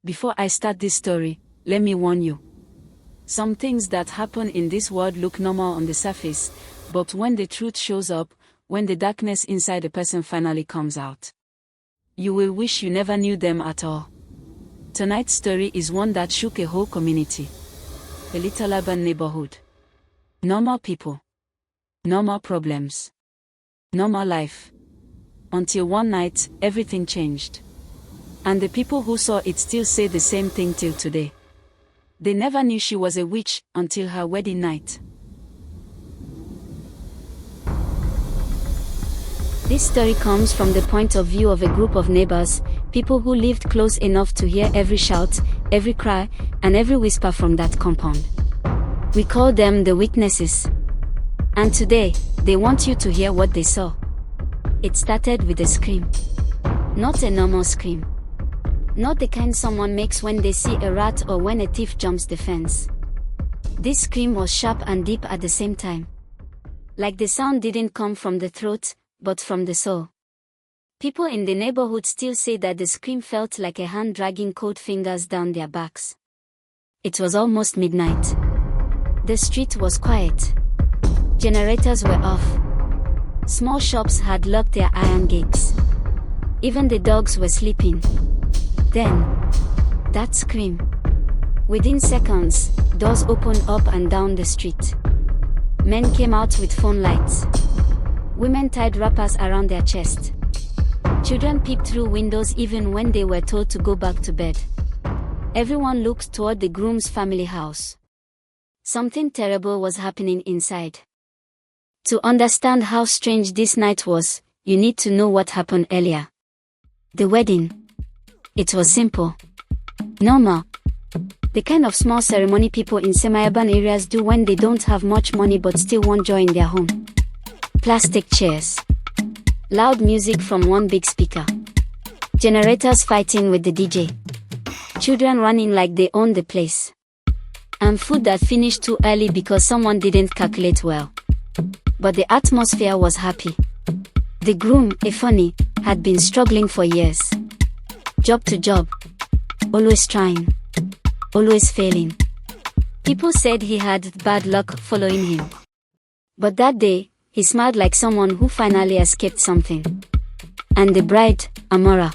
Before I start this story, let me warn you. Some things that happen in this world look normal on the surface, but when the truth shows up, when the darkness inside a person finally comes out, you will wish you never knew them at all. Tonight's story is one that shook a whole community. A little urban neighborhood. Normal people. Normal problems. Normal life. Until one night, everything changed. And the people who saw it still say the same thing till today. They never knew she was a witch until her wedding night. This story comes from the point of view of a group of neighbors, people who lived close enough to hear every shout, every cry, and every whisper from that compound. We call them the witnesses. And today, they want you to hear what they saw. It started with a scream. Not a normal scream. Not the kind someone makes when they see a rat or when a thief jumps the fence. This scream was sharp and deep at the same time. Like the sound didn't come from the throat, but from the soul. People in the neighborhood still say that the scream felt like a hand dragging cold fingers down their backs. It was almost midnight. The street was quiet. Generators were off. Small shops had locked their iron gates. Even the dogs were sleeping. Then, that scream. Within seconds, doors opened up and down the street. Men came out with phone lights. Women tied wrappers around their chest. Children peeped through windows even when they were told to go back to bed. Everyone looked toward the groom's family house. Something terrible was happening inside. To understand how strange this night was, you need to know what happened earlier. The wedding. It was simple. Normal. The kind of small ceremony people in semi-urban areas do when they don't have much money but still want joy in their home. Plastic chairs. Loud music from one big speaker. Generators fighting with the DJ. Children running like they own the place. And food that finished too early because someone didn't calculate well. But the atmosphere was happy. The groom, a funny, had been struggling for years. Job to job. Always trying. Always failing. People said he had bad luck following him. But that day, he smiled like someone who finally escaped something. And the bride, Amora.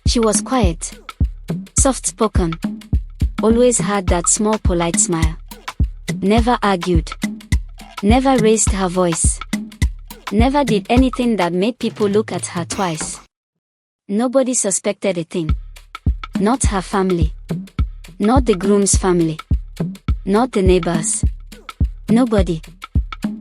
She was quiet. Soft-spoken. Always had that small polite smile. Never argued. Never raised her voice. Never did anything that made people look at her twice. Nobody suspected a thing. Not her family. Not the groom's family. Not the neighbors. Nobody.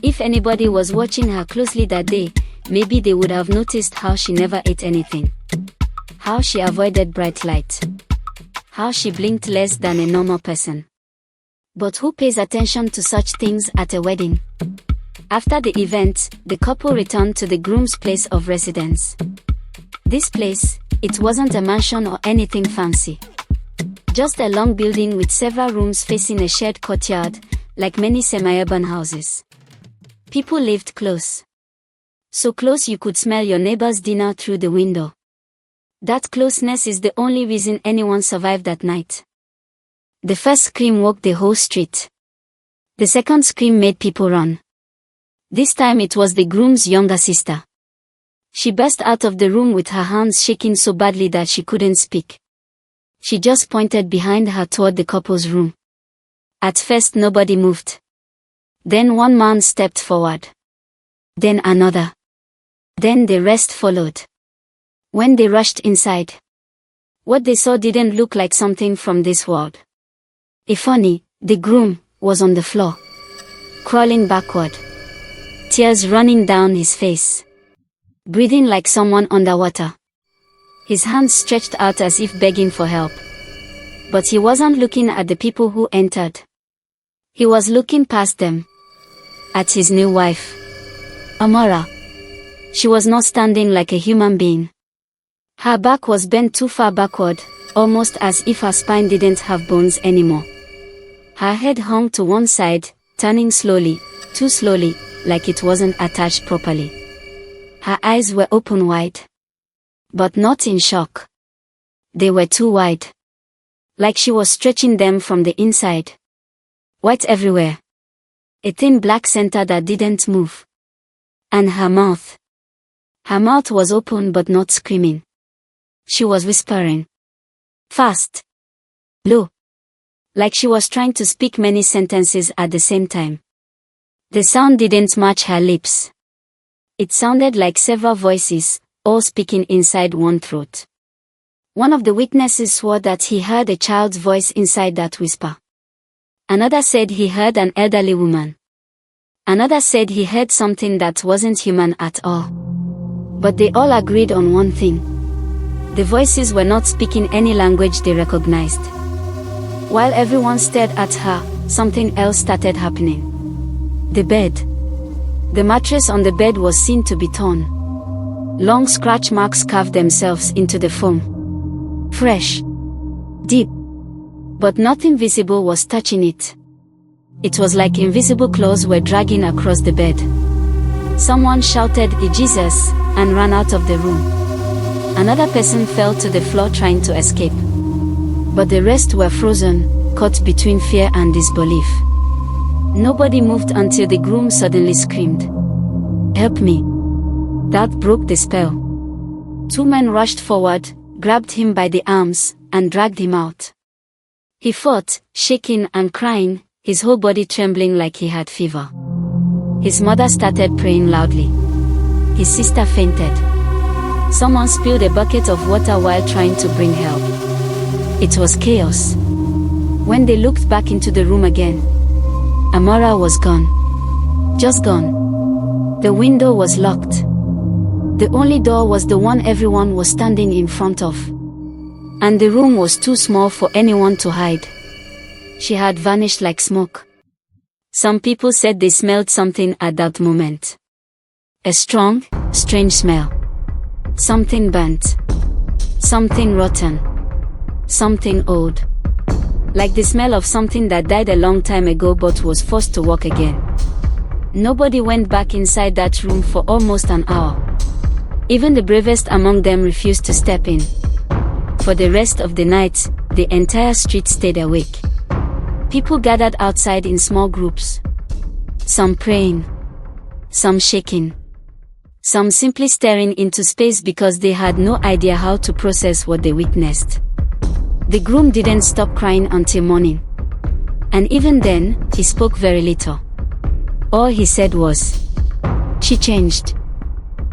If anybody was watching her closely that day, maybe they would have noticed how she never ate anything. How she avoided bright light. How she blinked less than a normal person. But who pays attention to such things at a wedding? After the event, the couple returned to the groom's place of residence. This place, it wasn't a mansion or anything fancy. Just a long building with several rooms facing a shared courtyard, like many semi-urban houses. People lived close. So close you could smell your neighbor's dinner through the window. That closeness is the only reason anyone survived that night. The first scream woke the whole street. The second scream made people run. This time it was the groom's younger sister. She burst out of the room with her hands shaking so badly that she couldn't speak. She just pointed behind her toward the couple's room. At first nobody moved. Then one man stepped forward. Then another. Then the rest followed. When they rushed inside, what they saw didn't look like something from this world. If funny, the groom was on the floor, crawling backward, tears running down his face, breathing like someone underwater. His hands stretched out as if begging for help. But he wasn't looking at the people who entered. He was looking past them. At his new wife, Amora. She was not standing like a human being. Her back was bent too far backward, almost as if her spine didn't have bones anymore. Her head hung to one side, turning slowly, too slowly, like it wasn't attached properly. Her eyes were open wide. But not in shock. They were too wide. Like she was stretching them from the inside. White everywhere. A thin black center that didn't move. And her mouth. Her mouth was open but not screaming. She was whispering. Fast. Low. Like she was trying to speak many sentences at the same time. The sound didn't match her lips. It sounded like several voices, all speaking inside one throat. One of the witnesses swore that he heard a child's voice inside that whisper. Another said he heard an elderly woman. Another said he heard something that wasn't human at all. But they all agreed on one thing. The voices were not speaking any language they recognized. While everyone stared at her, something else started happening. The bed. The mattress on the bed was seen to be torn. Long scratch marks carved themselves into the foam. Fresh. Deep. But nothing visible was touching it. It was like invisible claws were dragging across the bed. Someone shouted, "Jesus," and ran out of the room. Another person fell to the floor trying to escape. But the rest were frozen, caught between fear and disbelief. Nobody moved until the groom suddenly screamed, "Help me." That broke the spell. Two men rushed forward, grabbed him by the arms, and dragged him out. He fought, shaking and crying, his whole body trembling like he had fever. His mother started praying loudly. His sister fainted. Someone spilled a bucket of water while trying to bring help. It was chaos. When they looked back into the room again, Amora was gone. Just gone. The window was locked. The only door was the one everyone was standing in front of. And the room was too small for anyone to hide. She had vanished like smoke. Some people said they smelled something at that moment. A strong, strange smell. Something burnt. Something rotten. Something old. Like the smell of something that died a long time ago but was forced to walk again. Nobody went back inside that room for almost an hour. Even the bravest among them refused to step in. For the rest of the night, the entire street stayed awake. People gathered outside in small groups. Some praying. Some shaking. Some simply staring into space because they had no idea how to process what they witnessed. The groom didn't stop crying until morning. And even then, he spoke very little. All he said was, "She changed.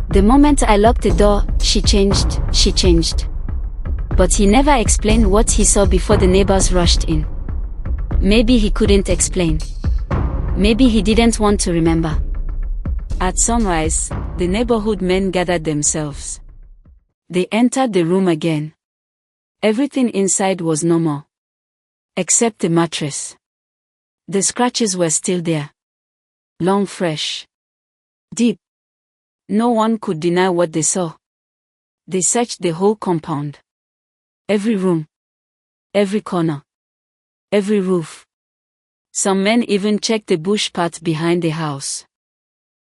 The moment I locked the door, she changed, she changed." But he never explained what he saw before the neighbors rushed in. Maybe he couldn't explain. Maybe he didn't want to remember. At sunrise, the neighborhood men gathered themselves. They entered the room again. Everything inside was normal. Except the mattress. The scratches were still there. Long, fresh. Deep. No one could deny what they saw. They searched the whole compound. Every room. Every corner. Every roof. Some men even checked the bush path behind the house.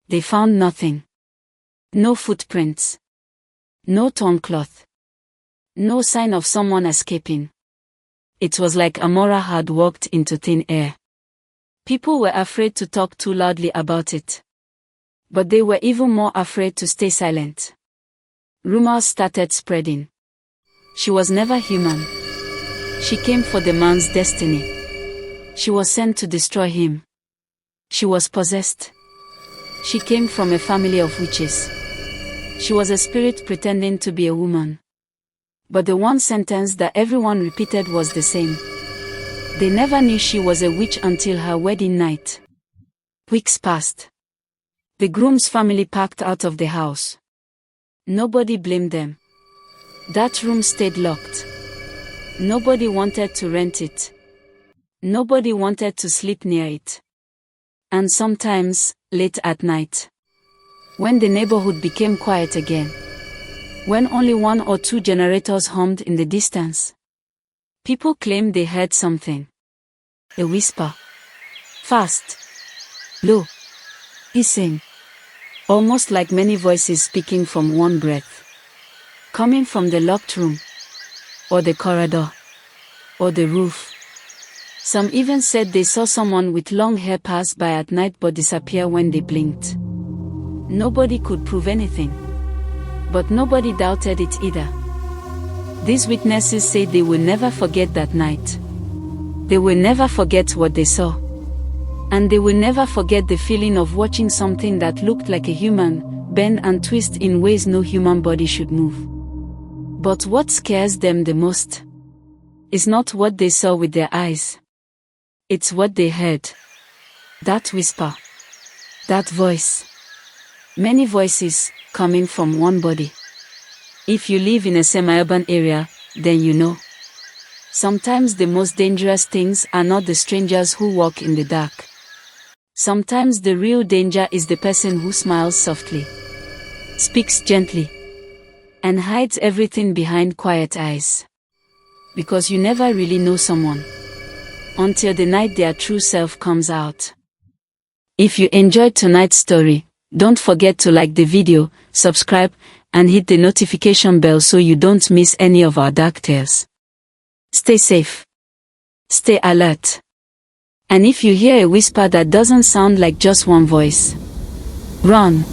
They found nothing. No footprints. No torn cloth. No sign of someone escaping. It was like Amora had walked into thin air. People were afraid to talk too loudly about it. But they were even more afraid to stay silent. Rumors started spreading. She was never human. She came for the man's destiny. She was sent to destroy him. She was possessed. She came from a family of witches. She was a spirit pretending to be a woman. But the one sentence that everyone repeated was the same. They never knew she was a witch until her wedding night. Weeks passed. The groom's family packed out of the house. Nobody blamed them. That room stayed locked. Nobody wanted to rent it. Nobody wanted to sleep near it. And sometimes, late at night, when the neighborhood became quiet again, when only one or two generators hummed in the distance, people claimed they heard something. A whisper. Fast. Low. Hissing. Almost like many voices speaking from one breath. Coming from the locked room. Or the corridor. or the roof. Some even said they saw someone with long hair pass by at night but disappear when they blinked. Nobody could prove anything. But nobody doubted it either. These witnesses say they will never forget that night. They will never forget what they saw. And they will never forget the feeling of watching something that looked like a human, bend and twist in ways no human body should move. But what scares them the most is not what they saw with their eyes. It's what they heard. That whisper. That voice. Many voices coming from one body. If you live in a semi-urban area, then you know. Sometimes the most dangerous things are not the strangers who walk in the dark. Sometimes the real danger is the person who smiles softly, speaks gently, and hides everything behind quiet eyes. Because you never really know someone until the night their true self comes out. If you enjoyed tonight's story, don't forget to like the video, subscribe, and hit the notification bell so you don't miss any of our dark tales. Stay safe. Stay alert. And if you hear a whisper that doesn't sound like just one voice, run.